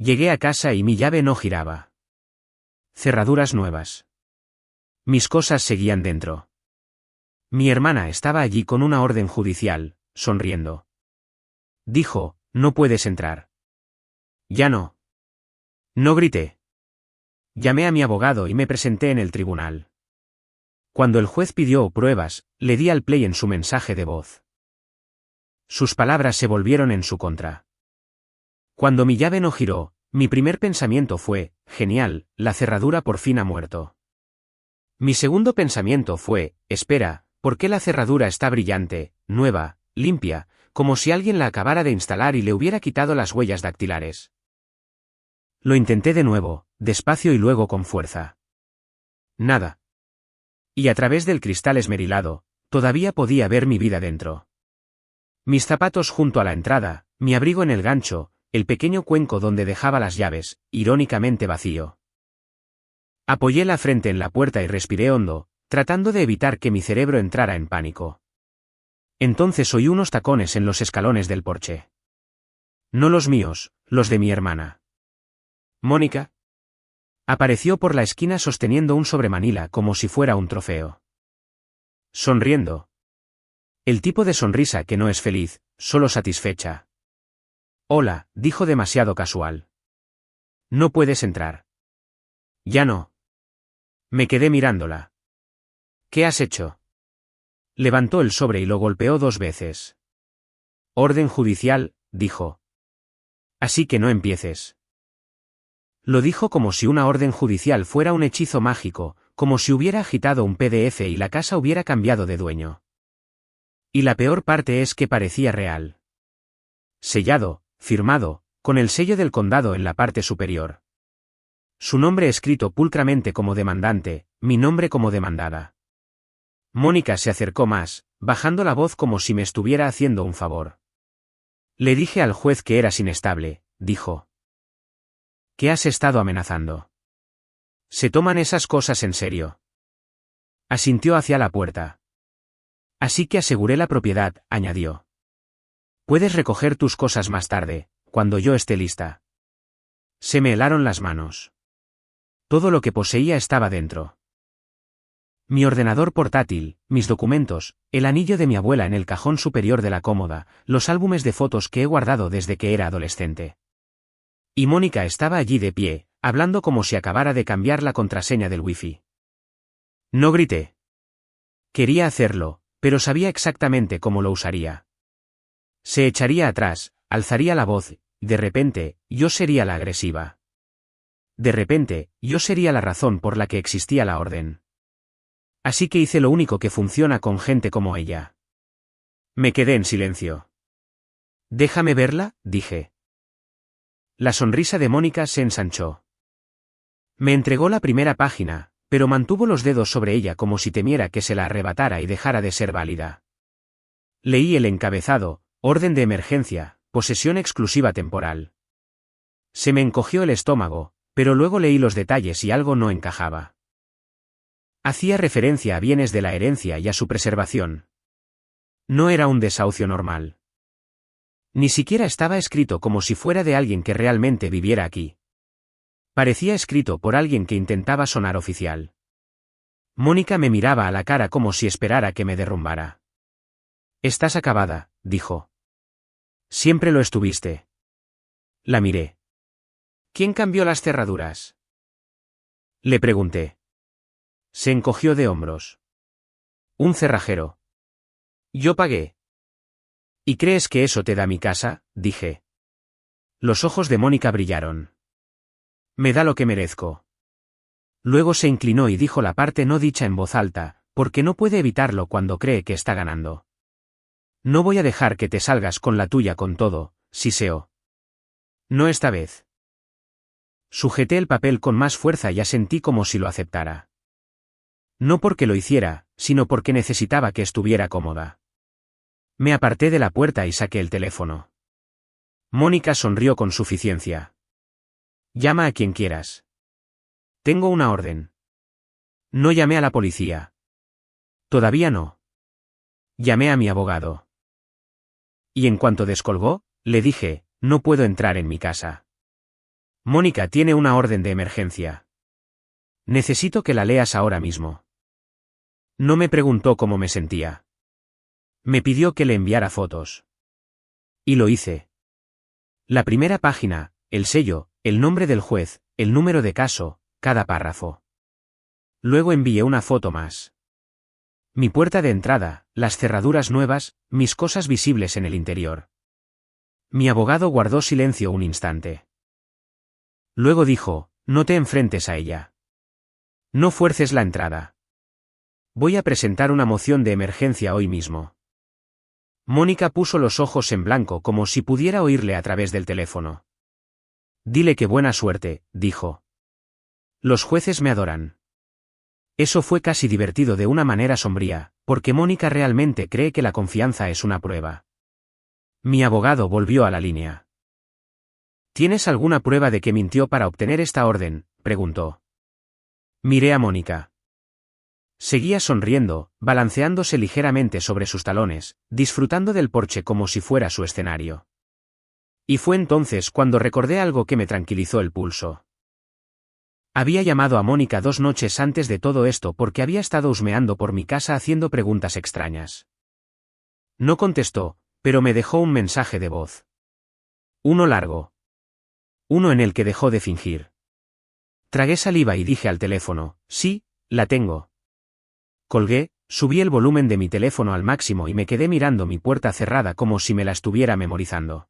Llegué a casa y mi llave no giraba. Cerraduras nuevas. Mis cosas seguían dentro. Mi hermana estaba allí con una orden judicial, sonriendo. Dijo, no puedes entrar. Ya no. No grité. Llamé a mi abogado y me presenté en el tribunal. Cuando el juez pidió pruebas, le di al play en su mensaje de voz. Sus palabras se volvieron en su contra. Cuando mi llave no giró, mi primer pensamiento fue, genial, la cerradura por fin ha muerto. Mi segundo pensamiento fue, espera, ¿por qué la cerradura está brillante, nueva, limpia, como si alguien la acabara de instalar y le hubiera quitado las huellas dactilares? Lo intenté de nuevo, despacio y luego con fuerza. Nada. Y a través del cristal esmerilado, todavía podía ver mi vida dentro. Mis zapatos junto a la entrada, mi abrigo en el gancho, el pequeño cuenco donde dejaba las llaves, irónicamente vacío. Apoyé la frente en la puerta y respiré hondo, tratando de evitar que mi cerebro entrara en pánico. Entonces oí unos tacones en los escalones del porche. No los míos, los de mi hermana. Mónica apareció por la esquina sosteniendo un sobremanila como si fuera un trofeo. Sonriendo. El tipo de sonrisa que no es feliz, solo satisfecha. Hola, dijo demasiado casual. No puedes entrar. Ya no. Me quedé mirándola. ¿Qué has hecho? Levantó el sobre y lo golpeó 2 veces. Orden judicial, dijo. Así que no empieces. Lo dijo como si una orden judicial fuera un hechizo mágico, como si hubiera agitado un PDF y la casa hubiera cambiado de dueño. Y la peor parte es que parecía real. Sellado, firmado, con el sello del condado en la parte superior. Su nombre escrito pulcramente como demandante, mi nombre como demandada. Mónica se acercó más, bajando la voz como si me estuviera haciendo un favor. Le dije al juez que eras inestable, dijo. ¿Qué has estado amenazando? ¿Se toman esas cosas en serio? Asintió hacia la puerta. Así que aseguré la propiedad, añadió. Puedes recoger tus cosas más tarde, cuando yo esté lista. Se me helaron las manos. Todo lo que poseía estaba dentro. Mi ordenador portátil, mis documentos, el anillo de mi abuela en el cajón superior de la cómoda, los álbumes de fotos que he guardado desde que era adolescente. Y Mónica estaba allí de pie, hablando como si acabara de cambiar la contraseña del wifi. No grité. Quería hacerlo, pero sabía exactamente cómo lo usaría. Se echaría atrás, alzaría la voz, y de repente, yo sería la agresiva. De repente, yo sería la razón por la que existía la orden. Así que hice lo único que funciona con gente como ella. Me quedé en silencio. Déjame verla, dije. La sonrisa de Mónica se ensanchó. Me entregó la primera página, pero mantuvo los dedos sobre ella como si temiera que se la arrebatara y dejara de ser válida. Leí el encabezado, orden de emergencia, posesión exclusiva temporal. Se me encogió el estómago, pero luego leí los detalles y algo no encajaba. Hacía referencia a bienes de la herencia y a su preservación. No era un desahucio normal. Ni siquiera estaba escrito como si fuera de alguien que realmente viviera aquí. Parecía escrito por alguien que intentaba sonar oficial. Mónica me miraba a la cara como si esperara que me derrumbara. Estás acabada, dijo. Siempre lo estuviste. La miré. ¿Quién cambió las cerraduras? Le pregunté. Se encogió de hombros. Un cerrajero. Yo pagué. ¿Y crees que eso te da mi casa? Dije. Los ojos de Mónica brillaron. Me da lo que merezco. Luego se inclinó y dijo la parte no dicha en voz alta, porque no puede evitarlo cuando cree que está ganando. No voy a dejar que te salgas con la tuya con todo, Siseo. No esta vez. Sujeté el papel con más fuerza y asentí como si lo aceptara. No porque lo hiciera, sino porque necesitaba que estuviera cómoda. Me aparté de la puerta y saqué el teléfono. Mónica sonrió con suficiencia. Llama a quien quieras. Tengo una orden. No llamé a la policía. Todavía no. Llamé a mi abogado. Y en cuanto descolgó, le dije, no puedo entrar en mi casa. Mónica tiene una orden de emergencia. Necesito que la leas ahora mismo. No me preguntó cómo me sentía. Me pidió que le enviara fotos. Y lo hice. La primera página, el sello, el nombre del juez, el número de caso, cada párrafo. Luego envié una foto más. Mi puerta de entrada, las cerraduras nuevas, mis cosas visibles en el interior. Mi abogado guardó silencio un instante. Luego dijo, no te enfrentes a ella. No fuerces la entrada. Voy a presentar una moción de emergencia hoy mismo. Mónica puso los ojos en blanco como si pudiera oírle a través del teléfono. Dile que buena suerte, dijo. Los jueces me adoran. Eso fue casi divertido de una manera sombría, porque Mónica realmente cree que la confianza es una prueba. Mi abogado volvió a la línea. ¿Tienes alguna prueba de que mintió para obtener esta orden?, preguntó. Miré a Mónica. Seguía sonriendo, balanceándose ligeramente sobre sus talones, disfrutando del porche como si fuera su escenario. Y fue entonces cuando recordé algo que me tranquilizó el pulso. Había llamado a Mónica 2 noches antes de todo esto porque había estado husmeando por mi casa haciendo preguntas extrañas. No contestó, pero me dejó un mensaje de voz. Uno largo. Uno en el que dejó de fingir. Tragué saliva y dije al teléfono, sí, la tengo. Colgué, subí el volumen de mi teléfono al máximo y me quedé mirando mi puerta cerrada como si me la estuviera memorizando.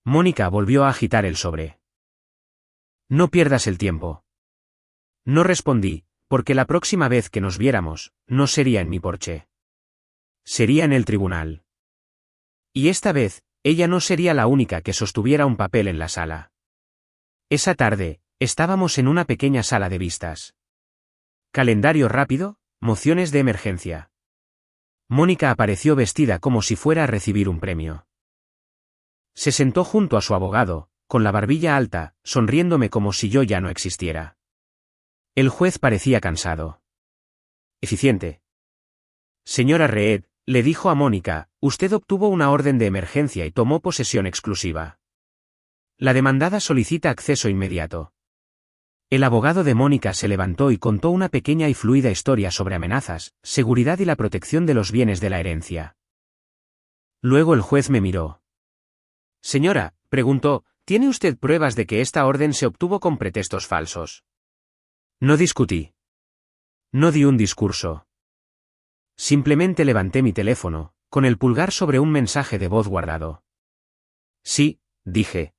Mónica volvió a agitar el sobre. No pierdas el tiempo. No respondí, porque la próxima vez que nos viéramos, no sería en mi porche. Sería en el tribunal. Y esta vez, ella no sería la única que sostuviera un papel en la sala. Esa tarde, estábamos en una pequeña sala de vistas. Calendario rápido, mociones de emergencia. Mónica apareció vestida como si fuera a recibir un premio. Se sentó junto a su abogado, con la barbilla alta, sonriéndome como si yo ya no existiera. El juez parecía cansado. Eficiente. Señora Reed, le dijo a Mónica, usted obtuvo una orden de emergencia y tomó posesión exclusiva. La demandada solicita acceso inmediato. El abogado de Mónica se levantó y contó una pequeña y fluida historia sobre amenazas, seguridad y la protección de los bienes de la herencia. Luego el juez me miró. Señora, preguntó, ¿tiene usted pruebas de que esta orden se obtuvo con pretextos falsos? No discutí. No di un discurso. Simplemente levanté mi teléfono, con el pulgar sobre un mensaje de voz guardado. Sí, dije.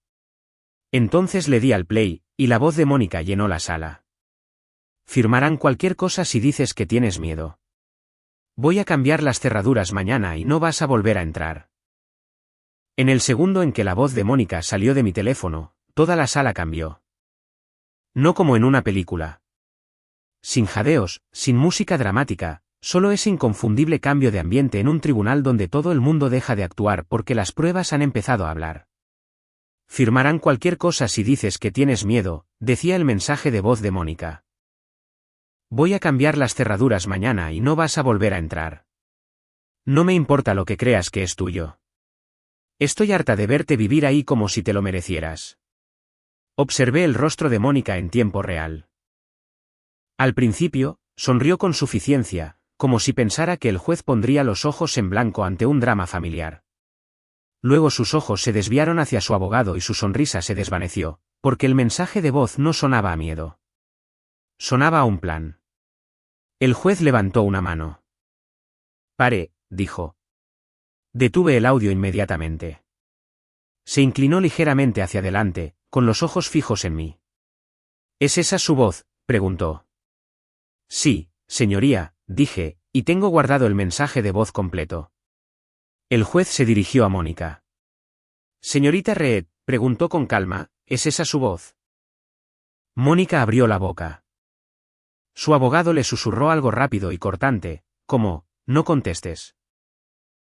Entonces le di al play, y la voz de Mónica llenó la sala. Firmarán cualquier cosa si dices que tienes miedo. Voy a cambiar las cerraduras mañana y no vas a volver a entrar. En el segundo en que la voz de Mónica salió de mi teléfono, toda la sala cambió. No como en una película. Sin jadeos, sin música dramática, solo ese inconfundible cambio de ambiente en un tribunal donde todo el mundo deja de actuar porque las pruebas han empezado a hablar. Firmarán cualquier cosa si dices que tienes miedo, decía el mensaje de voz de Mónica. Voy a cambiar las cerraduras mañana y no vas a volver a entrar. No me importa lo que creas que es tuyo. Estoy harta de verte vivir ahí como si te lo merecieras. Observé el rostro de Mónica en tiempo real. Al principio, sonrió con suficiencia, como si pensara que el juez pondría los ojos en blanco ante un drama familiar. Luego sus ojos se desviaron hacia su abogado y su sonrisa se desvaneció, porque el mensaje de voz no sonaba a miedo. Sonaba a un plan. El juez levantó una mano. Pare, dijo. Detuve el audio inmediatamente. Se inclinó ligeramente hacia adelante, con los ojos fijos en mí. ¿Es esa su voz?, preguntó. Sí, señoría, dije, y tengo guardado el mensaje de voz completo. El juez se dirigió a Mónica. Señorita Reed, preguntó con calma, ¿es esa su voz? Mónica abrió la boca. Su abogado le susurró algo rápido y cortante, como, no contestes.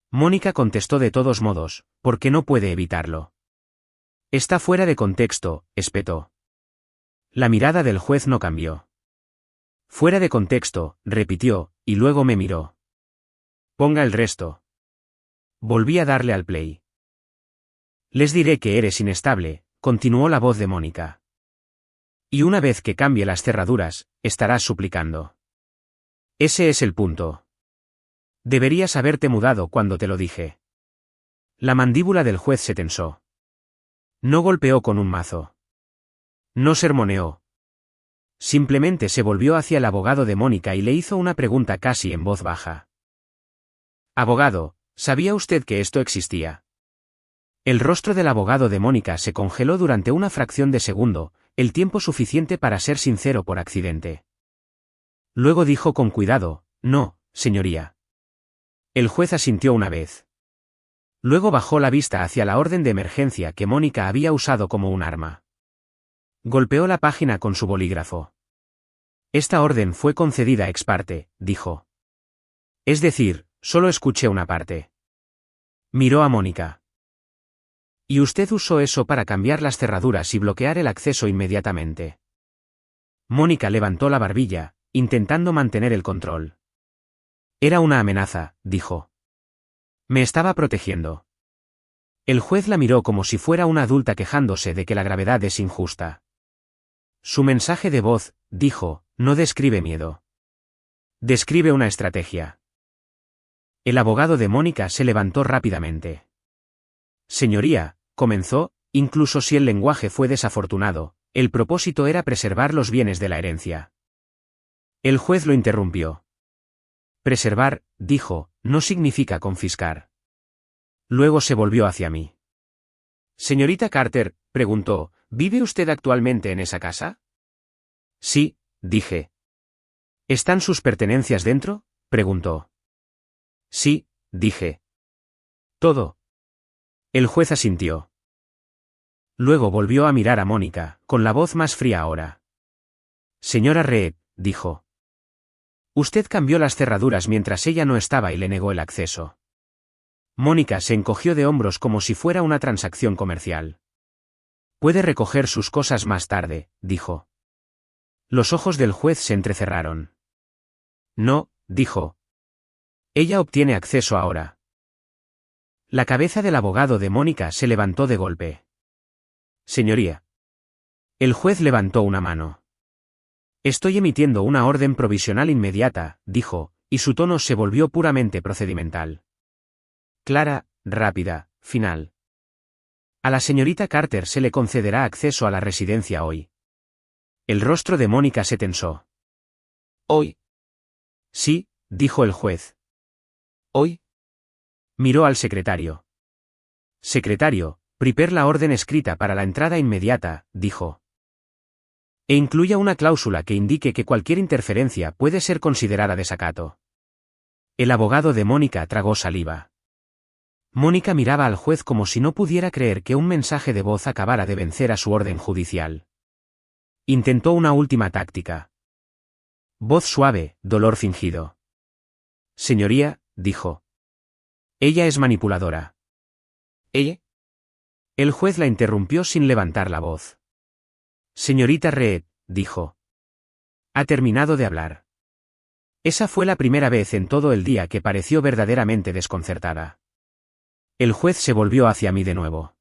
Mónica contestó de todos modos, porque no puede evitarlo. Está fuera de contexto, espetó. La mirada del juez no cambió. Fuera de contexto, repitió, y luego me miró. Ponga el resto. Volví a darle al play. Les diré que eres inestable, continuó la voz de Mónica. Y una vez que cambie las cerraduras, estarás suplicando. Ese es el punto. Deberías haberte mudado cuando te lo dije. La mandíbula del juez se tensó. No golpeó con un mazo. No sermoneó. Simplemente se volvió hacia el abogado de Mónica y le hizo una pregunta casi en voz baja. Abogado, ¿sabía usted que esto existía? El rostro del abogado de Mónica se congeló durante una fracción de segundo, el tiempo suficiente para ser sincero por accidente. Luego dijo con cuidado, no, señoría. El juez asintió una vez. Luego bajó la vista hacia la orden de emergencia que Mónica había usado como un arma. Golpeó la página con su bolígrafo. Esta orden fue concedida ex parte, dijo. Es decir, solo escuché una parte. Miró a Mónica. Y usted usó eso para cambiar las cerraduras y bloquear el acceso inmediatamente. Mónica levantó la barbilla, intentando mantener el control. Era una amenaza, dijo. Me estaba protegiendo. El juez la miró como si fuera una adulta quejándose de que la gravedad es injusta. Su mensaje de voz, dijo, no describe miedo. Describe una estrategia. El abogado de Mónica se levantó rápidamente. Señoría, comenzó, incluso si el lenguaje fue desafortunado, el propósito era preservar los bienes de la herencia. El juez lo interrumpió. Preservar, dijo, no significa confiscar. Luego se volvió hacia mí. Señorita Carter, preguntó, ¿vive usted actualmente en esa casa? Sí, dije. ¿Están sus pertenencias dentro? Preguntó. Sí, dije. ¿Todo? El juez asintió. Luego volvió a mirar a Mónica, con la voz más fría ahora. Señora Reed, dijo. Usted cambió las cerraduras mientras ella no estaba y le negó el acceso. Mónica se encogió de hombros como si fuera una transacción comercial. Puede recoger sus cosas más tarde, dijo. Los ojos del juez se entrecerraron. No, dijo. Ella obtiene acceso ahora. La cabeza del abogado de Mónica se levantó de golpe. Señoría. El juez levantó una mano. Estoy emitiendo una orden provisional inmediata, dijo, y su tono se volvió puramente procedimental. Clara, rápida, final. A la señorita Carter se le concederá acceso a la residencia hoy. El rostro de Mónica se tensó. ¿Hoy? Sí, dijo el juez. ¿Hoy? Miró al secretario. Secretario, prepare la orden escrita para la entrada inmediata, dijo. E incluya una cláusula que indique que cualquier interferencia puede ser considerada desacato. El abogado de Mónica tragó saliva. Mónica miraba al juez como si no pudiera creer que un mensaje de voz acabara de vencer a su orden judicial. Intentó una última táctica. Voz suave, dolor fingido. Señoría, dijo. Ella es manipuladora. ¿Ella? El juez la interrumpió sin levantar la voz. Señorita Reed, dijo. Ha terminado de hablar. Esa fue la primera vez en todo el día que pareció verdaderamente desconcertada. El juez se volvió hacia mí de nuevo.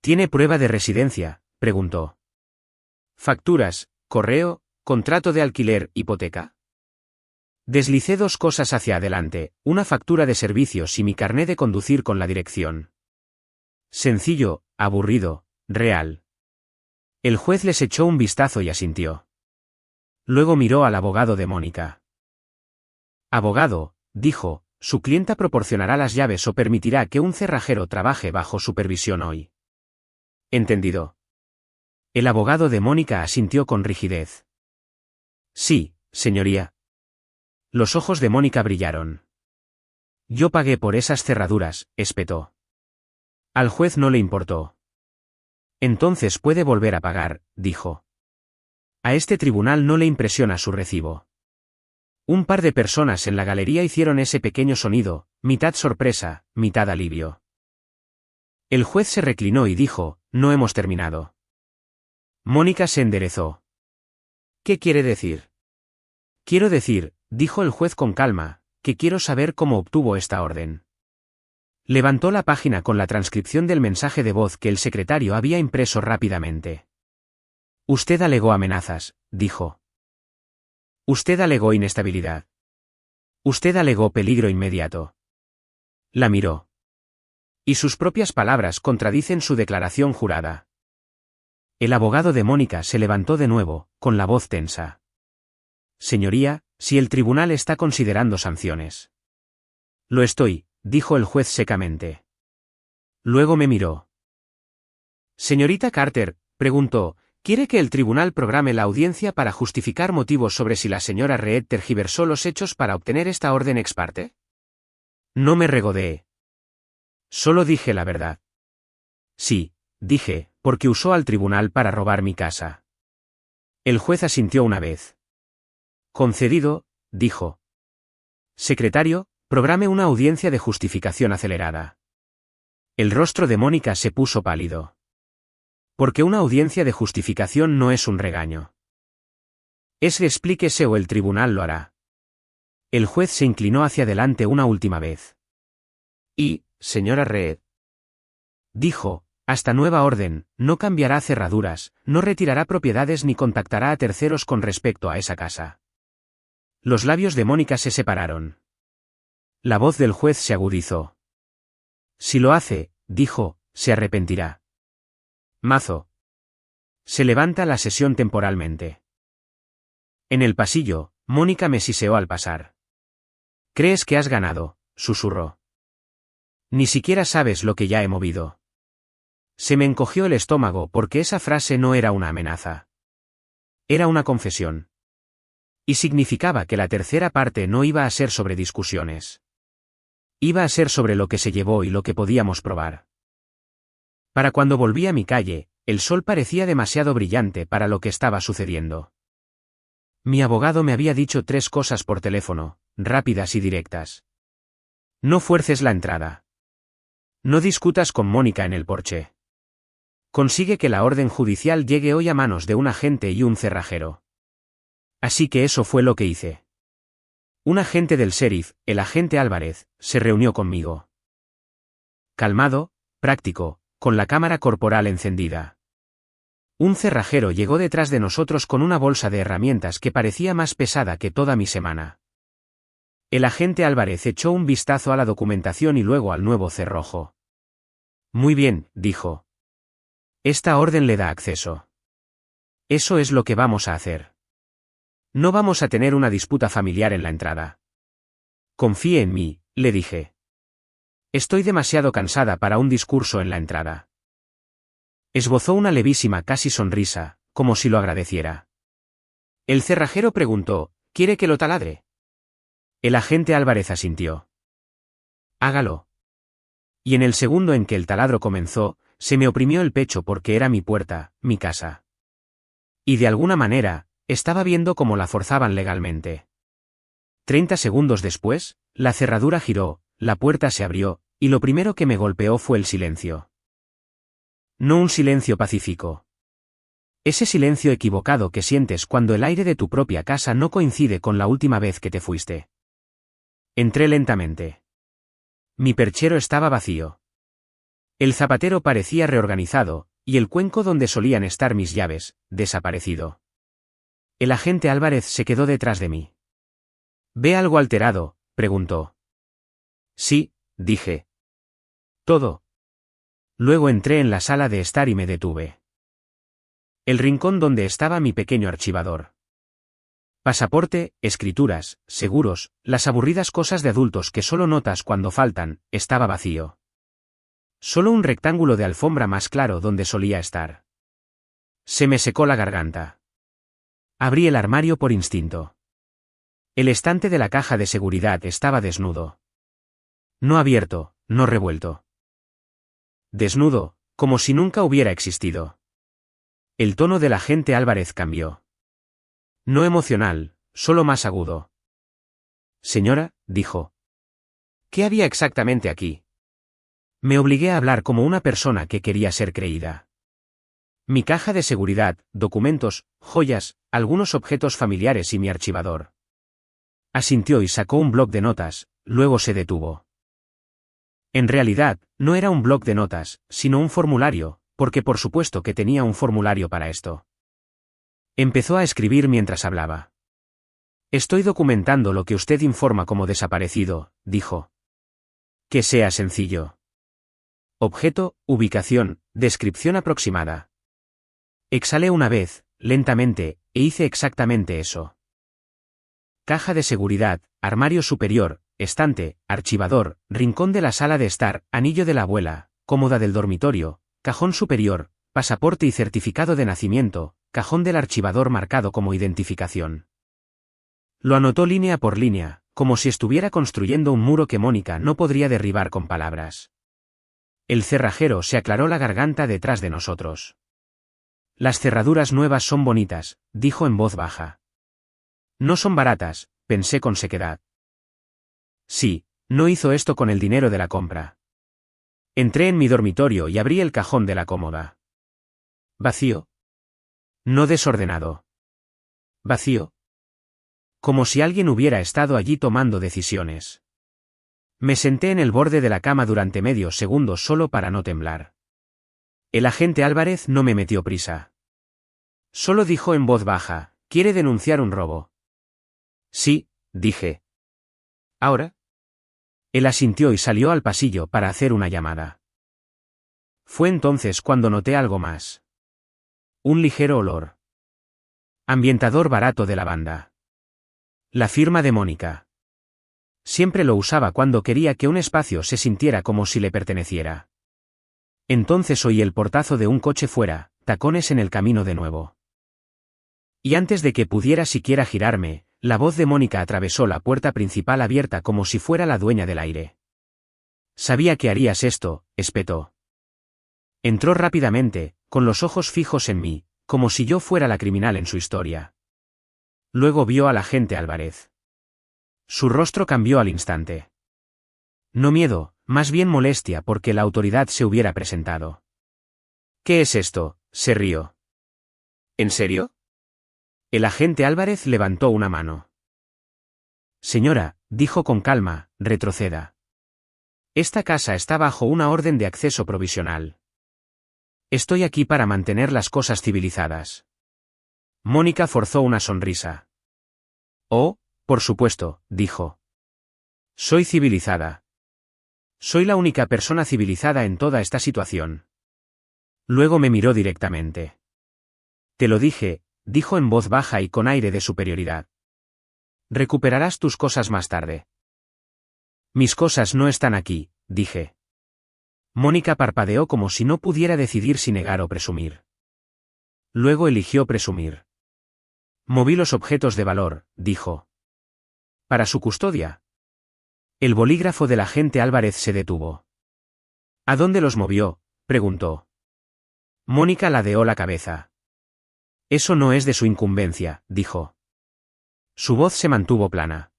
¿Tiene prueba de residencia?, preguntó. ¿Facturas, correo, contrato de alquiler, hipoteca? Deslicé dos cosas hacia adelante, una factura de servicios y mi carné de conducir con la dirección. Sencillo, aburrido, real. El juez les echó un vistazo y asintió. Luego miró al abogado de Mónica. Abogado, dijo, su clienta proporcionará las llaves o permitirá que un cerrajero trabaje bajo supervisión hoy. Entendido. El abogado de Mónica asintió con rigidez. Sí, señoría. Los ojos de Mónica brillaron. Yo pagué por esas cerraduras, espetó. Al juez no le importó. Entonces puede volver a pagar, dijo. A este tribunal no le impresiona su recibo. Un par de personas en la galería hicieron ese pequeño sonido, mitad sorpresa, mitad alivio. El juez se reclinó y dijo, no hemos terminado. Mónica se enderezó. ¿Qué quiere decir? Quiero decir, dijo el juez con calma, que quiero saber cómo obtuvo esta orden. Levantó la página con la transcripción del mensaje de voz que el secretario había impreso rápidamente. Usted alegó amenazas, dijo. Usted alegó inestabilidad. Usted alegó peligro inmediato. La miró. Y sus propias palabras contradicen su declaración jurada. El abogado de Mónica se levantó de nuevo, con la voz tensa. Señoría, si el tribunal está considerando sanciones. Lo estoy, dijo el juez secamente. Luego me miró. Señorita Carter, preguntó, ¿quiere que el tribunal programe la audiencia para justificar motivos sobre si la señora Reed tergiversó los hechos para obtener esta orden ex parte? No me regodeé. Solo dije la verdad. Sí, dije, porque usó al tribunal para robar mi casa. El juez asintió una vez. Concedido, dijo. Secretario, programe una audiencia de justificación acelerada. El rostro de Mónica se puso pálido. Porque una audiencia de justificación no es un regaño. Explíquese o el tribunal lo hará. El juez se inclinó hacia adelante una última vez. Y, señora Reed, dijo, hasta nueva orden, no cambiará cerraduras, no retirará propiedades ni contactará a terceros con respecto a esa casa. Los labios de Mónica se separaron. La voz del juez se agudizó. Si lo hace, dijo, se arrepentirá. Mazo. Se levanta la sesión temporalmente. En el pasillo, Mónica me siseó al pasar. ¿Crees que has ganado?, susurró. Ni siquiera sabes lo que ya he movido. Se me encogió el estómago porque esa frase no era una amenaza. Era una confesión. Y significaba que la tercera parte no iba a ser sobre discusiones. Iba a ser sobre lo que se llevó y lo que podíamos probar. Para cuando volví a mi calle, el sol parecía demasiado brillante para lo que estaba sucediendo. Mi abogado me había dicho 3 cosas por teléfono, rápidas y directas. No fuerces la entrada. No discutas con Mónica en el porche. Consigue que la orden judicial llegue hoy a manos de un agente y un cerrajero. Así que eso fue lo que hice. Un agente del sheriff, el agente Álvarez, se reunió conmigo. Calmado, práctico, con la cámara corporal encendida. Un cerrajero llegó detrás de nosotros con una bolsa de herramientas que parecía más pesada que toda mi semana. El agente Álvarez echó un vistazo a la documentación y luego al nuevo cerrojo. Muy bien, dijo. Esta orden le da acceso. Eso es lo que vamos a hacer. No vamos a tener una disputa familiar en la entrada. Confíe en mí, le dije. Estoy demasiado cansada para un discurso en la entrada. Esbozó una levísima casi sonrisa, como si lo agradeciera. El cerrajero preguntó, ¿quiere que lo taladre? El agente Álvarez asintió. Hágalo. Y en el segundo en que el taladro comenzó, se me oprimió el pecho porque era mi puerta, mi casa. Y de alguna manera, estaba viendo cómo la forzaban legalmente. 30 segundos después, la cerradura giró, la puerta se abrió, y lo primero que me golpeó fue el silencio. No un silencio pacífico. Ese silencio equivocado que sientes cuando el aire de tu propia casa no coincide con la última vez que te fuiste. Entré lentamente. Mi perchero estaba vacío. El zapatero parecía reorganizado, y el cuenco donde solían estar mis llaves, desaparecido. El agente Álvarez se quedó detrás de mí. ¿Ve algo alterado?, preguntó. Sí, dije. Todo. Luego entré en la sala de estar y me detuve. El rincón donde estaba mi pequeño archivador. Pasaporte, escrituras, seguros, las aburridas cosas de adultos que solo notas cuando faltan, estaba vacío. Solo un rectángulo de alfombra más claro donde solía estar. Se me secó la garganta. Abrí el armario por instinto. El estante de la caja de seguridad estaba desnudo. No abierto, no revuelto. Desnudo, como si nunca hubiera existido. El tono del agente Álvarez cambió. No emocional, solo más agudo. Señora, dijo. ¿Qué había exactamente aquí? Me obligué a hablar como una persona que quería ser creída. Mi caja de seguridad, documentos, joyas, algunos objetos familiares y mi archivador. Asintió y sacó un bloc de notas, luego se detuvo. En realidad, no era un bloc de notas, sino un formulario, porque por supuesto que tenía un formulario para esto. Empezó a escribir mientras hablaba. Estoy documentando lo que usted informa como desaparecido, dijo. Que sea sencillo. Objeto, ubicación, descripción aproximada. Exhalé una vez, lentamente, e hice exactamente eso. Caja de seguridad, armario superior, estante, archivador, rincón de la sala de estar, anillo de la abuela, cómoda del dormitorio, cajón superior, pasaporte y certificado de nacimiento, cajón del archivador marcado como identificación. Lo anotó línea por línea, como si estuviera construyendo un muro que Mónica no podría derribar con palabras. El cerrajero se aclaró la garganta detrás de nosotros. Las cerraduras nuevas son bonitas, dijo en voz baja. No son baratas, pensé con sequedad. Sí, no hizo esto con el dinero de la compra. Entré en mi dormitorio y abrí el cajón de la cómoda. Vacío. No desordenado. Vacío. Como si alguien hubiera estado allí tomando decisiones. Me senté en el borde de la cama durante medio segundo solo para no temblar. El agente Álvarez no me metió prisa. Solo dijo en voz baja, ¿quiere denunciar un robo? Sí, dije. ¿Ahora? Él asintió y salió al pasillo para hacer una llamada. Fue entonces cuando noté algo más. Un ligero olor. Ambientador barato de lavanda. La firma de Mónica. Siempre lo usaba cuando quería que un espacio se sintiera como si le perteneciera. Entonces oí el portazo de un coche fuera, tacones en el camino de nuevo. Y antes de que pudiera siquiera girarme, la voz de Mónica atravesó la puerta principal abierta como si fuera la dueña del aire. Sabía que harías esto, espetó. Entró rápidamente, con los ojos fijos en mí, como si yo fuera la criminal en su historia. Luego vio al agente Álvarez. Su rostro cambió al instante. No miedo, más bien molestia porque la autoridad se hubiera presentado. ¿Qué es esto?, se rió. ¿En serio? El agente Álvarez levantó una mano. Señora, dijo con calma, retroceda. Esta casa está bajo una orden de acceso provisional. Estoy aquí para mantener las cosas civilizadas. Mónica forzó una sonrisa. Oh, por supuesto, dijo. Soy civilizada. Soy la única persona civilizada en toda esta situación. Luego me miró directamente. Te lo dije, dijo en voz baja y con aire de superioridad. Recuperarás tus cosas más tarde. Mis cosas no están aquí, dije. Mónica parpadeó como si no pudiera decidir si negar o presumir. Luego eligió presumir. Moví los objetos de valor, dijo. ¿Para su custodia? El bolígrafo del agente Álvarez se detuvo. ¿A dónde los movió?, preguntó. Mónica ladeó la cabeza. Eso no es de su incumbencia, dijo. Su voz se mantuvo plana.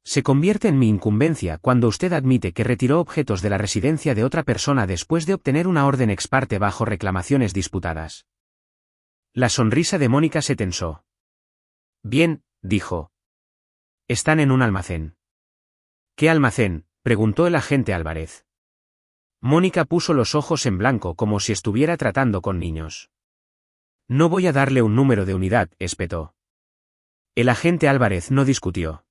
Se convierte en mi incumbencia cuando usted admite que retiró objetos de la residencia de otra persona después de obtener una orden ex parte bajo reclamaciones disputadas. La sonrisa de Mónica se tensó. Bien, dijo. Están en un almacén. ¿Qué almacén?, preguntó el agente Álvarez. Mónica puso los ojos en blanco como si estuviera tratando con niños. No voy a darle un número de unidad, espetó. El agente Álvarez no discutió.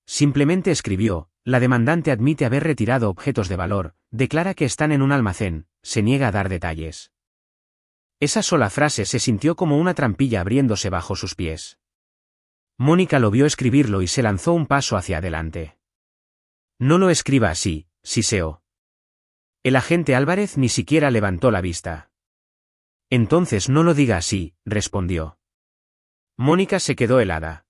Simplemente escribió, la demandante admite haber retirado objetos de valor, declara que están en un almacén, se niega a dar detalles. Esa sola frase se sintió como una trampilla abriéndose bajo sus pies. Mónica lo vio escribirlo y se lanzó un paso hacia adelante. No lo escriba así, siseó. El agente Álvarez ni siquiera levantó la vista. Entonces no lo diga así, respondió. Mónica se quedó helada.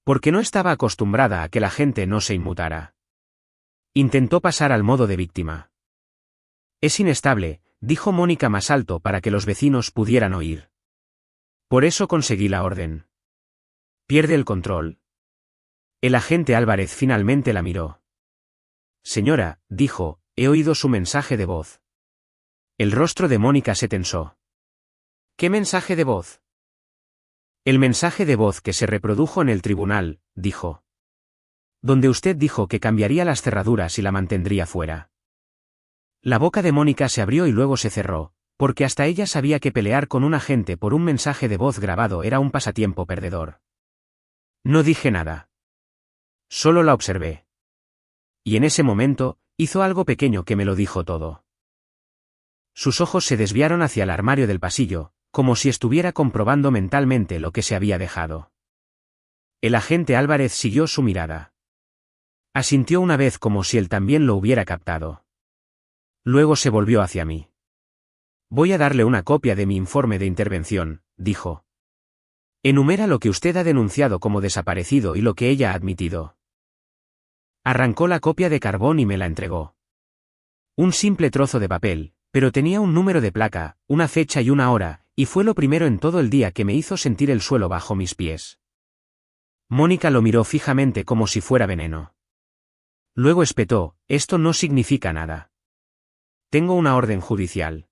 Porque no estaba acostumbrada a que la gente no se inmutara. Intentó pasar al modo de víctima. Es inestable, dijo Mónica más alto para que los vecinos pudieran oír. Por eso conseguí la orden. Pierde el control. El agente Álvarez finalmente la miró. Señora, dijo, he oído su mensaje de voz. El rostro de Mónica se tensó. ¿Qué mensaje de voz? El mensaje de voz que se reprodujo en el tribunal, dijo. Donde usted dijo que cambiaría las cerraduras y la mantendría fuera. La boca de Mónica se abrió y luego se cerró, porque hasta ella sabía que pelear con un agente por un mensaje de voz grabado era un pasatiempo perdedor. No dije nada. Solo la observé. Y en ese momento, hizo algo pequeño que me lo dijo todo. Sus ojos se desviaron hacia el armario del pasillo, como si estuviera comprobando mentalmente lo que se había dejado. El agente Álvarez siguió su mirada. Asintió una vez como si él también lo hubiera captado. Luego se volvió hacia mí. Voy a darle una copia de mi informe de intervención, dijo. Enumera lo que usted ha denunciado como desaparecido y lo que ella ha admitido. Arrancó la copia de carbón y me la entregó. Un simple trozo de papel, pero tenía un número de placa, una fecha y una hora, y fue lo primero en todo el día que me hizo sentir el suelo bajo mis pies. Mónica lo miró fijamente como si fuera veneno. Luego espetó, esto no significa nada. Tengo una orden judicial.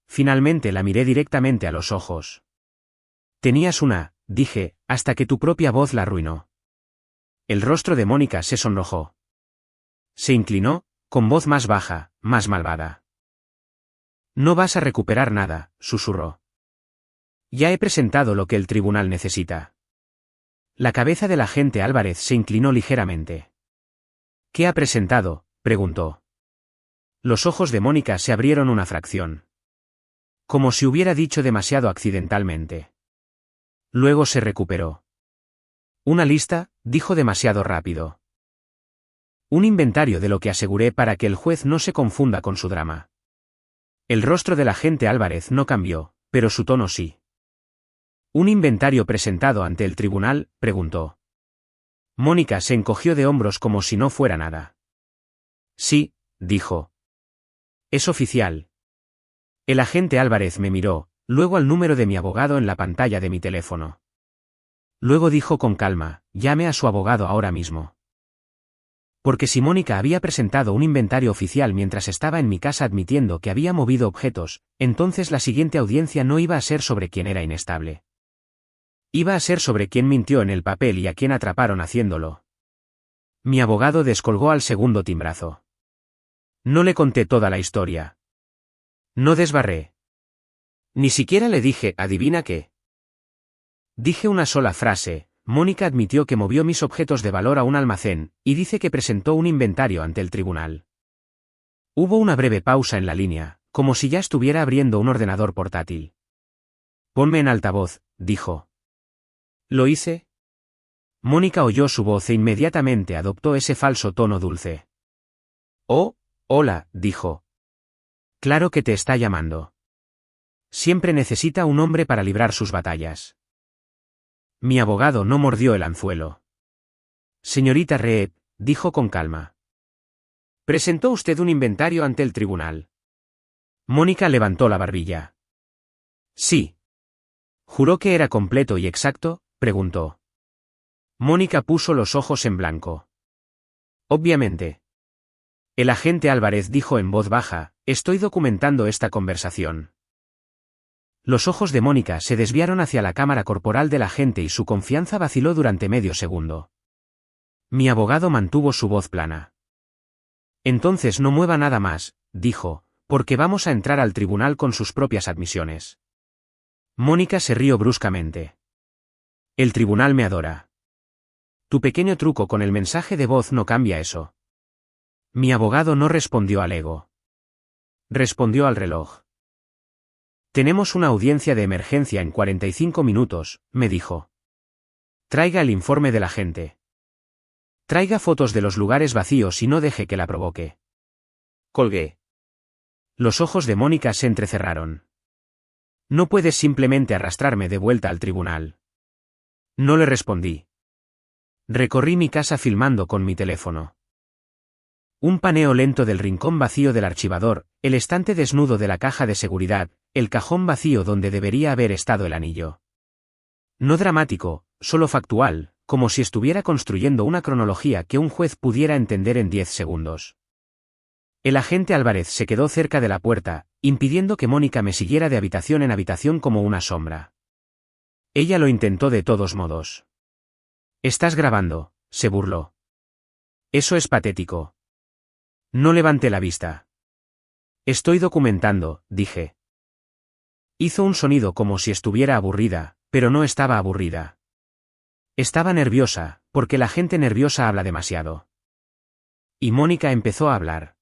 Finalmente la miré directamente a los ojos. Tenías una, dije, hasta que tu propia voz la arruinó. El rostro de Mónica se sonrojó. Se inclinó, con voz más baja, más malvada. No vas a recuperar nada, susurró. Ya he presentado lo que el tribunal necesita. La cabeza del agente Álvarez se inclinó ligeramente. ¿Qué ha presentado?, preguntó. Los ojos de Mónica se abrieron una fracción. Como si hubiera dicho demasiado accidentalmente. Luego se recuperó. Una lista, dijo demasiado rápido. Un inventario de lo que aseguré para que el juez no se confunda con su drama. El rostro del agente Álvarez no cambió, pero su tono sí. ¿Un inventario presentado ante el tribunal?, preguntó. Mónica se encogió de hombros como si no fuera nada. Sí, dijo. Es oficial. El agente Álvarez me miró, luego al número de mi abogado en la pantalla de mi teléfono. Luego dijo con calma, llame a su abogado ahora mismo. Porque si Mónica había presentado un inventario oficial mientras estaba en mi casa admitiendo que había movido objetos, entonces la siguiente audiencia no iba a ser sobre quién era inestable. Iba a ser sobre quién mintió en el papel y a quién atraparon haciéndolo. Mi abogado descolgó al segundo timbrazo. No le conté toda la historia. No desbarré. Ni siquiera le dije, ¿adivina qué? Dije una sola frase. Mónica admitió que movió mis objetos de valor a un almacén, y dice que presentó un inventario ante el tribunal. Hubo una breve pausa en la línea, como si ya estuviera abriendo un ordenador portátil. Ponme en altavoz, dijo. ¿Lo hice? Mónica oyó su voz e inmediatamente adoptó ese falso tono dulce. Oh, hola, dijo. Claro que te está llamando. Siempre necesita un hombre para librar sus batallas. Mi abogado no mordió el anzuelo. Señorita Reed, dijo con calma. ¿Presentó usted un inventario ante el tribunal? Mónica levantó la barbilla. Sí. ¿Juró que era completo y exacto?, preguntó. Mónica puso los ojos en blanco. Obviamente. El agente Álvarez dijo en voz baja, estoy documentando esta conversación. Los ojos de Mónica se desviaron hacia la cámara corporal del agente y su confianza vaciló durante medio segundo. Mi abogado mantuvo su voz plana. Entonces no mueva nada más, dijo, porque vamos a entrar al tribunal con sus propias admisiones. Mónica se rió bruscamente. El tribunal me adora. Tu pequeño truco con el mensaje de voz no cambia eso. Mi abogado no respondió al ego. Respondió al reloj. Tenemos una audiencia de emergencia en 45 minutos, me dijo. Traiga el informe del agente. Traiga fotos de los lugares vacíos y no deje que la provoque. Colgué. Los ojos de Mónica se entrecerraron. No puedes simplemente arrastrarme de vuelta al tribunal. No le respondí. Recorrí mi casa filmando con mi teléfono. Un paneo lento del rincón vacío del archivador, el estante desnudo de la caja de seguridad, el cajón vacío donde debería haber estado el anillo. No dramático, solo factual, como si estuviera construyendo una cronología que un juez pudiera entender en 10 segundos. El agente Álvarez se quedó cerca de la puerta, impidiendo que Mónica me siguiera de habitación en habitación como una sombra. Ella lo intentó de todos modos. «Estás grabando», se burló. «Eso es patético». No levanté la vista. «Estoy documentando», dije. Hizo un sonido como si estuviera aburrida, pero no estaba aburrida. Estaba nerviosa, porque la gente nerviosa habla demasiado. Y Mónica empezó a hablar.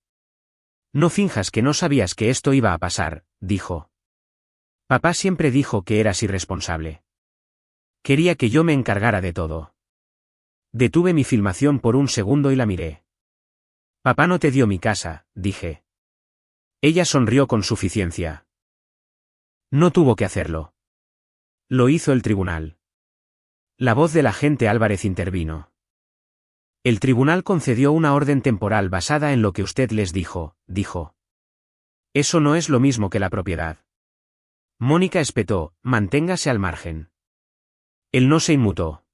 No finjas que no sabías que esto iba a pasar, dijo. Papá siempre dijo que eras irresponsable. Quería que yo me encargara de todo. Detuve mi filmación por un segundo y la miré. Papá no te dio mi casa, dije. Ella sonrió con suficiencia. No tuvo que hacerlo. Lo hizo el tribunal. La voz del agente Álvarez intervino. El tribunal concedió una orden temporal basada en lo que usted les dijo, dijo. Eso no es lo mismo que la propiedad. Mónica espetó, manténgase al margen. Él no se inmutó.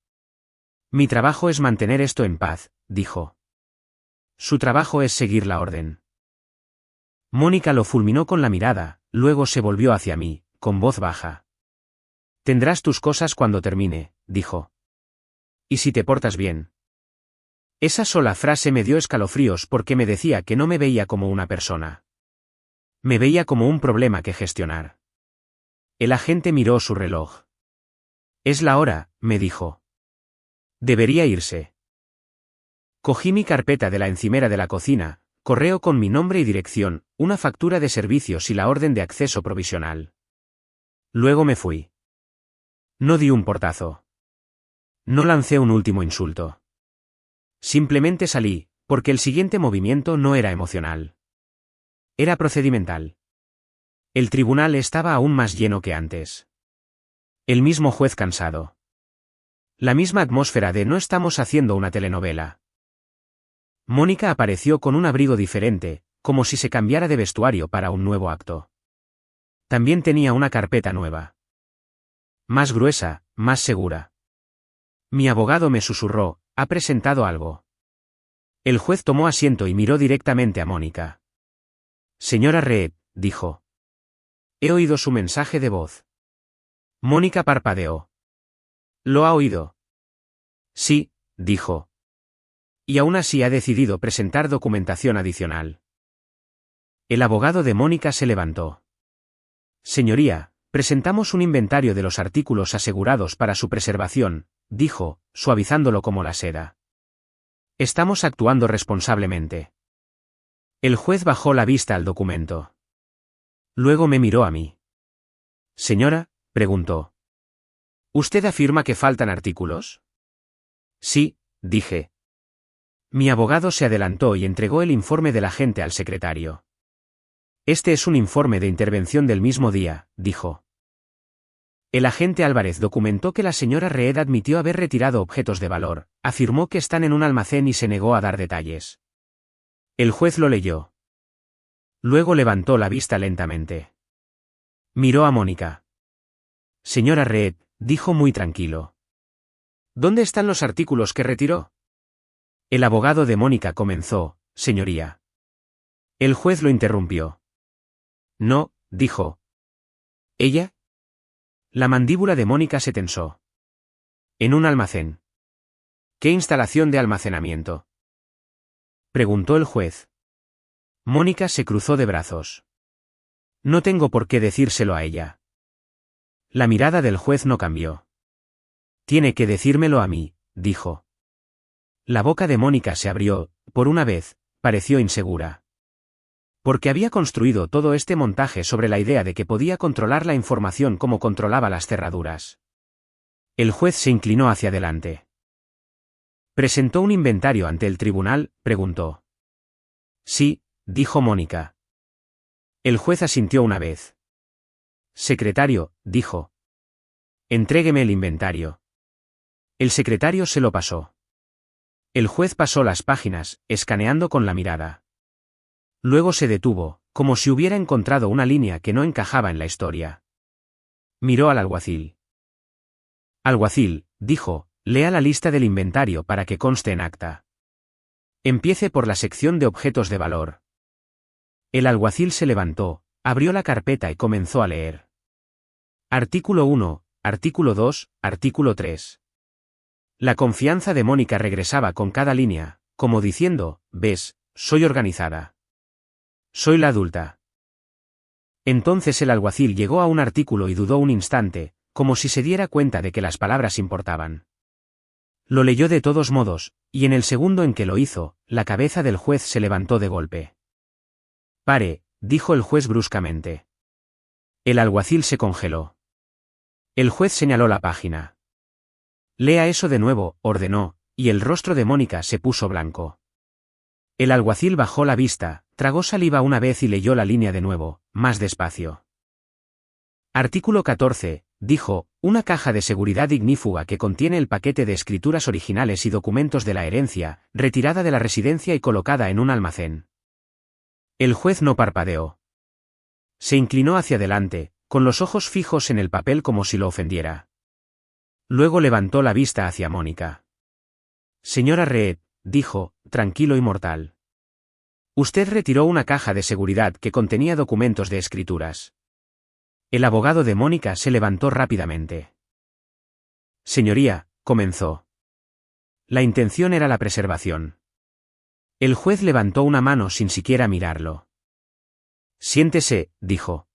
Mi trabajo es mantener esto en paz, dijo. Su trabajo es seguir la orden. Mónica lo fulminó con la mirada, luego se volvió hacia mí, con voz baja. Tendrás tus cosas cuando termine, dijo. ¿Y si te portas bien? Esa sola frase me dio escalofríos porque me decía que no me veía como una persona. Me veía como un problema que gestionar. El agente miró su reloj. Es la hora, me dijo. Debería irse. Cogí mi carpeta de la encimera de la cocina, correo con mi nombre y dirección, una factura de servicios y la orden de acceso provisional. Luego me fui. No di un portazo. No lancé un último insulto. Simplemente salí, porque el siguiente movimiento no era emocional. Era procedimental. El tribunal estaba aún más lleno que antes. El mismo juez cansado. La misma atmósfera de no estamos haciendo una telenovela. Mónica apareció con un abrigo diferente, como si se cambiara de vestuario para un nuevo acto. También tenía una carpeta nueva. Más gruesa, más segura. Mi abogado me susurró, ha presentado algo. El juez tomó asiento y miró directamente a Mónica. Señora Reed, dijo. He oído su mensaje de voz. Mónica parpadeó. ¿Lo ha oído? Sí, dijo. Y aún así ha decidido presentar documentación adicional. El abogado de Mónica se levantó. Señoría, presentamos un inventario de los artículos asegurados para su preservación, dijo, suavizándolo como la seda. Estamos actuando responsablemente. El juez bajó la vista al documento. Luego me miró a mí. Señora, preguntó. ¿Usted afirma que faltan artículos? Sí, dije. Mi abogado se adelantó y entregó el informe del agente al secretario. Este es un informe de intervención del mismo día, dijo. El agente Álvarez documentó que la señora Reed admitió haber retirado objetos de valor, afirmó que están en un almacén y se negó a dar detalles. El juez lo leyó. Luego levantó la vista lentamente. Miró a Mónica. Señora Reed, dijo muy tranquilo. ¿Dónde están los artículos que retiró? El abogado de Mónica comenzó, señoría. El juez lo interrumpió. No, dijo. ¿Ella? La mandíbula de Mónica se tensó. En un almacén. ¿Qué instalación de almacenamiento? Preguntó el juez. Mónica se cruzó de brazos. No tengo por qué decírselo a ella. La mirada del juez no cambió. Tiene que decírmelo a mí, dijo. La boca de Mónica se abrió, por una vez, pareció insegura. Porque había construido todo este montaje sobre la idea de que podía controlar la información como controlaba las cerraduras. El juez se inclinó hacia adelante. ¿Presentó un inventario ante el tribunal?, preguntó. Sí, dijo Mónica. El juez asintió una vez. Secretario, dijo. Entrégueme el inventario. El secretario se lo pasó. El juez pasó las páginas, escaneando con la mirada. Luego se detuvo, como si hubiera encontrado una línea que no encajaba en la historia. Miró al alguacil. Alguacil, dijo, lea la lista del inventario para que conste en acta. Empiece por la sección de objetos de valor. El alguacil se levantó, abrió la carpeta y comenzó a leer. Artículo 1, artículo 2, artículo 3. La confianza de Mónica regresaba con cada línea, como diciendo, ves, soy organizada. Soy la adulta. Entonces el alguacil llegó a un artículo y dudó un instante, como si se diera cuenta de que las palabras importaban. Lo leyó de todos modos, y en el segundo en que lo hizo, la cabeza del juez se levantó de golpe. «Pare», dijo el juez bruscamente. El alguacil se congeló. El juez señaló la página. «Lea eso de nuevo», ordenó, y el rostro de Mónica se puso blanco. El alguacil bajó la vista, tragó saliva una vez y leyó la línea de nuevo, más despacio. Artículo 14, dijo, una caja de seguridad ignífuga que contiene el paquete de escrituras originales y documentos de la herencia, retirada de la residencia y colocada en un almacén. El juez no parpadeó. Se inclinó hacia adelante, con los ojos fijos en el papel como si lo ofendiera. Luego levantó la vista hacia Mónica. Señora Reed, dijo, tranquilo y mortal. Usted retiró una caja de seguridad que contenía documentos de escrituras. El abogado de Mónica se levantó rápidamente. Señoría, comenzó. La intención era la preservación. El juez levantó una mano sin siquiera mirarlo. Siéntese, dijo.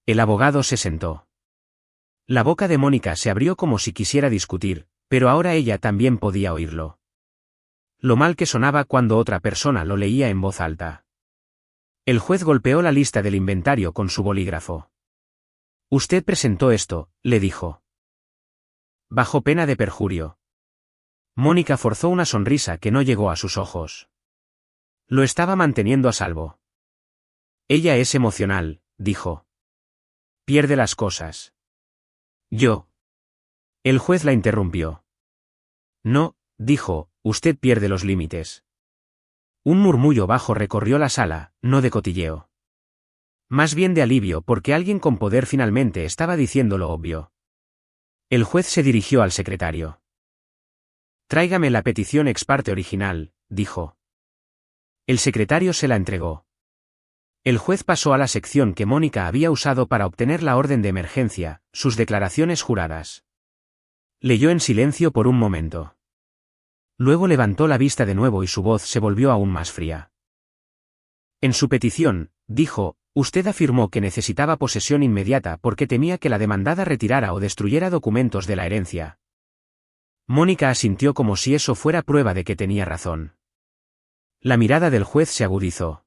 El abogado se sentó. La boca de Mónica se abrió como si quisiera discutir, pero ahora ella también podía oírlo. Lo mal que sonaba cuando otra persona lo leía en voz alta. El juez golpeó la lista del inventario con su bolígrafo. Usted presentó esto, le dijo. Bajo pena de perjurio. Mónica forzó una sonrisa que no llegó a sus ojos. Lo estaba manteniendo a salvo. Ella es emocional, dijo. Pierde las cosas. Yo. El juez la interrumpió. No, dijo, usted pierde los límites. Un murmullo bajo recorrió la sala, no de cotilleo. Más bien de alivio porque alguien con poder finalmente estaba diciendo lo obvio. El juez se dirigió al secretario. Tráigame la petición ex parte original, dijo. El secretario se la entregó. El juez pasó a la sección que Mónica había usado para obtener la orden de emergencia, sus declaraciones juradas. Leyó en silencio por un momento. Luego levantó la vista de nuevo y su voz se volvió aún más fría. En su petición, dijo, usted afirmó que necesitaba posesión inmediata porque temía que la demandada retirara o destruyera documentos de la herencia. Mónica asintió como si eso fuera prueba de que tenía razón. La mirada del juez se agudizó.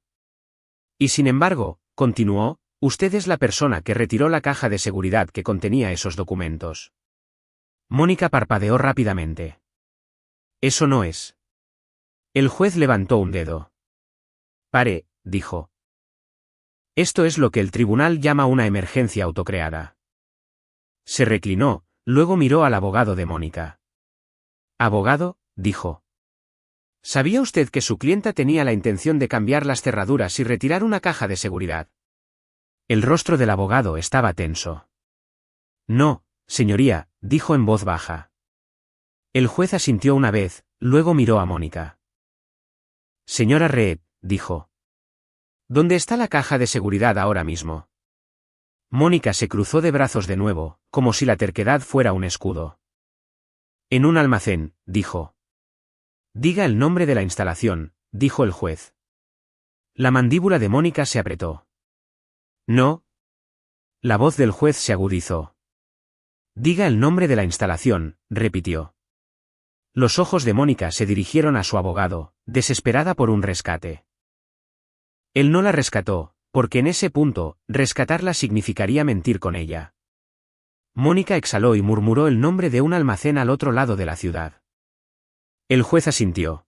Y sin embargo, continuó, usted es la persona que retiró la caja de seguridad que contenía esos documentos. Mónica parpadeó rápidamente. Eso no es. El juez levantó un dedo. Pare, dijo. Esto es lo que el tribunal llama una emergencia autocreada. Se reclinó, luego miró al abogado de Mónica. Abogado, dijo. ¿Sabía usted que su clienta tenía la intención de cambiar las cerraduras y retirar una caja de seguridad? El rostro del abogado estaba tenso. No, señoría, dijo en voz baja. El juez asintió una vez, luego miró a Mónica. Señora Reed, dijo. ¿Dónde está la caja de seguridad ahora mismo? Mónica se cruzó de brazos de nuevo, como si la terquedad fuera un escudo. En un almacén, dijo. Diga el nombre de la instalación, dijo el juez. La mandíbula de Mónica se apretó. No. La voz del juez se agudizó. Diga el nombre de la instalación, repitió. Los ojos de Mónica se dirigieron a su abogado, desesperada por un rescate. Él no la rescató, porque en ese punto, rescatarla significaría mentir con ella. Mónica exhaló y murmuró el nombre de un almacén al otro lado de la ciudad. El juez asintió.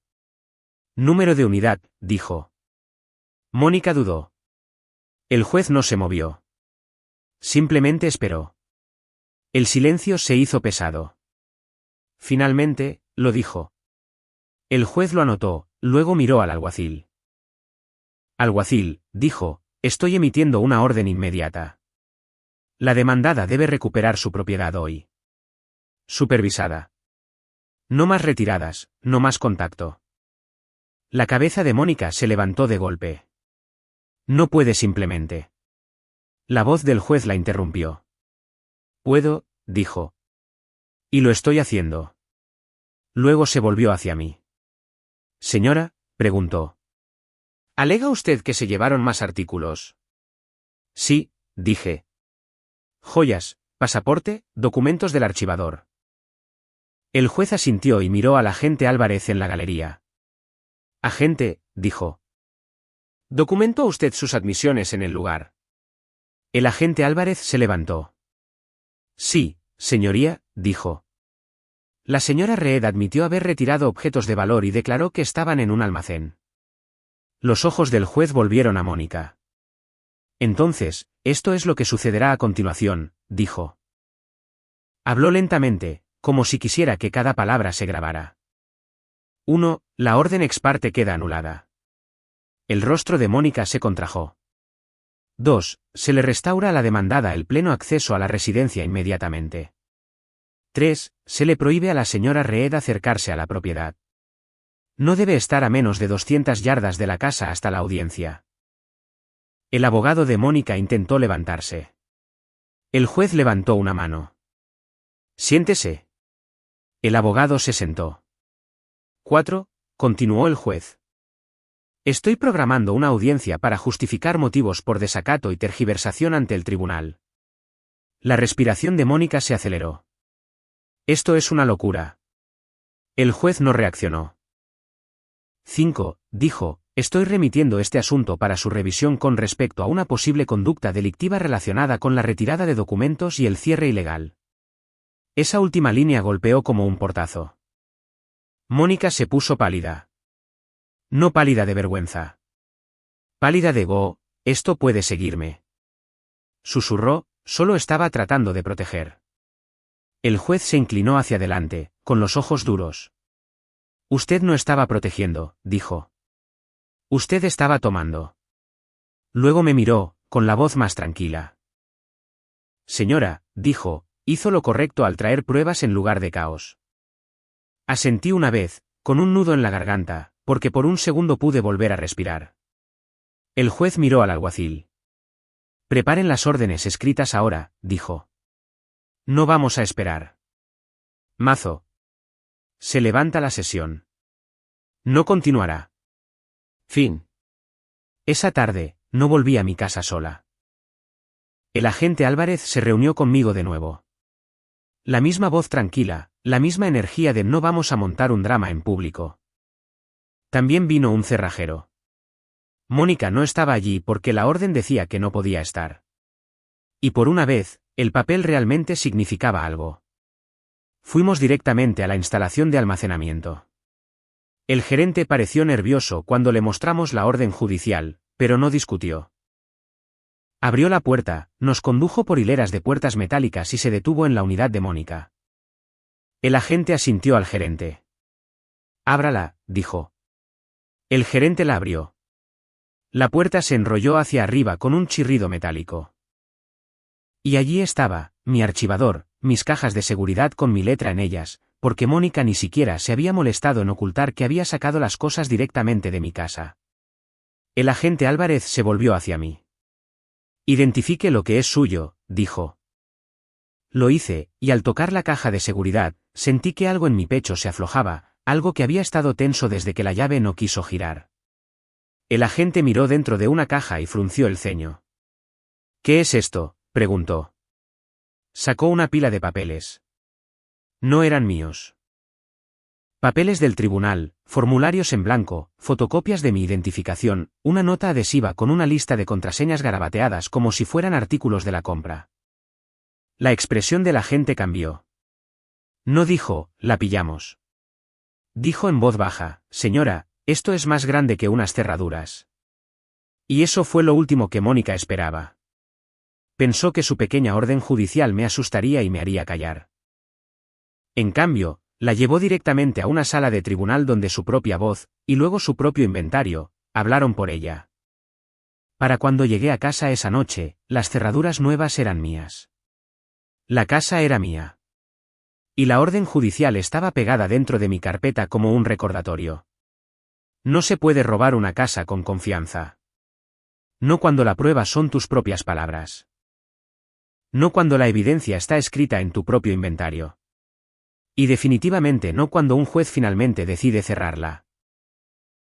Número de unidad, dijo. Mónica dudó. El juez no se movió. Simplemente esperó. El silencio se hizo pesado. Finalmente, lo dijo. El juez lo anotó, luego miró al alguacil. Alguacil, dijo, estoy emitiendo una orden inmediata. La demandada debe recuperar su propiedad hoy. Supervisada. No más retiradas, no más contacto. La cabeza de Mónica se levantó de golpe. No puede simplemente. La voz del juez la interrumpió. Puedo, dijo. Y lo estoy haciendo. Luego se volvió hacia mí. Señora, preguntó. ¿Alega usted que se llevaron más artículos? Sí, dije. Joyas, pasaporte, documentos del archivador. El juez asintió y miró al agente Álvarez en la galería. Agente, dijo. ¿Documentó usted sus admisiones en el lugar? El agente Álvarez se levantó. Sí, señoría, dijo. La señora Reed admitió haber retirado objetos de valor y declaró que estaban en un almacén. Los ojos del juez volvieron a Mónica. Entonces, esto es lo que sucederá a continuación, dijo. Habló lentamente, como si quisiera que cada palabra se grabara. 1. La orden ex parte queda anulada. El rostro de Mónica se contrajo. 2. Se le restaura a la demandada el pleno acceso a la residencia inmediatamente. 3. Se le prohíbe a la señora Reed acercarse a la propiedad. No debe estar a menos de 200 yardas de la casa hasta la audiencia. El abogado de Mónica intentó levantarse. El juez levantó una mano. Siéntese. El abogado se sentó. 4. Continuó el juez. Estoy programando una audiencia para justificar motivos por desacato y tergiversación ante el tribunal. La respiración de Mónica se aceleró. Esto es una locura. El juez no reaccionó. 5. Dijo, estoy remitiendo este asunto para su revisión con respecto a una posible conducta delictiva relacionada con la retirada de documentos y el cierre ilegal. Esa última línea golpeó como un portazo. Mónica se puso pálida. No pálida de vergüenza. Pálida de esto puede seguirme. Susurró, solo estaba tratando de proteger. El juez se inclinó hacia adelante, con los ojos duros. Usted no estaba protegiendo, dijo. Usted estaba tomando. Luego me miró, con la voz más tranquila. Señora, dijo, hizo lo correcto al traer pruebas en lugar de caos. Asentí una vez, con un nudo en la garganta, porque por un segundo pude volver a respirar. El juez miró al alguacil. Preparen las órdenes escritas ahora, dijo. No vamos a esperar. Mazo. Se levanta la sesión. No continuará. Fin. Esa tarde, no volví a mi casa sola. El agente Álvarez se reunió conmigo de nuevo. La misma voz tranquila, la misma energía de no vamos a montar un drama en público. También vino un cerrajero. Mónica no estaba allí porque la orden decía que no podía estar. Y por una vez, el papel realmente significaba algo. Fuimos directamente a la instalación de almacenamiento. El gerente pareció nervioso cuando le mostramos la orden judicial, pero no discutió. Abrió la puerta, nos condujo por hileras de puertas metálicas y se detuvo en la unidad de Mónica. El agente asintió al gerente. Ábrala, dijo. El gerente la abrió. La puerta se enrolló hacia arriba con un chirrido metálico. Y allí estaba, mi archivador, mis cajas de seguridad con mi letra en ellas, porque Mónica ni siquiera se había molestado en ocultar que había sacado las cosas directamente de mi casa. El agente Álvarez se volvió hacia mí. Identifique lo que es suyo, dijo. Lo hice, y al tocar la caja de seguridad, sentí que algo en mi pecho se aflojaba, algo que había estado tenso desde que la llave no quiso girar. El agente miró dentro de una caja y frunció el ceño. ¿Qué es esto?, preguntó. Sacó una pila de papeles. No eran míos. Papeles del tribunal, formularios en blanco, fotocopias de mi identificación, una nota adhesiva con una lista de contraseñas garabateadas como si fueran artículos de la compra. La expresión del agente cambió. No dijo, la pillamos. Dijo en voz baja, señora, esto es más grande que unas cerraduras. Y eso fue lo último que Mónica esperaba. Pensó que su pequeña orden judicial me asustaría y me haría callar. En cambio, la llevó directamente a una sala de tribunal donde su propia voz, y luego su propio inventario, hablaron por ella. Para cuando llegué a casa esa noche, las cerraduras nuevas eran mías. La casa era mía. Y la orden judicial estaba pegada dentro de mi carpeta como un recordatorio. No se puede robar una casa con confianza. No cuando la prueba son tus propias palabras. No cuando la evidencia está escrita en tu propio inventario. Y definitivamente no cuando un juez finalmente decide cerrarla.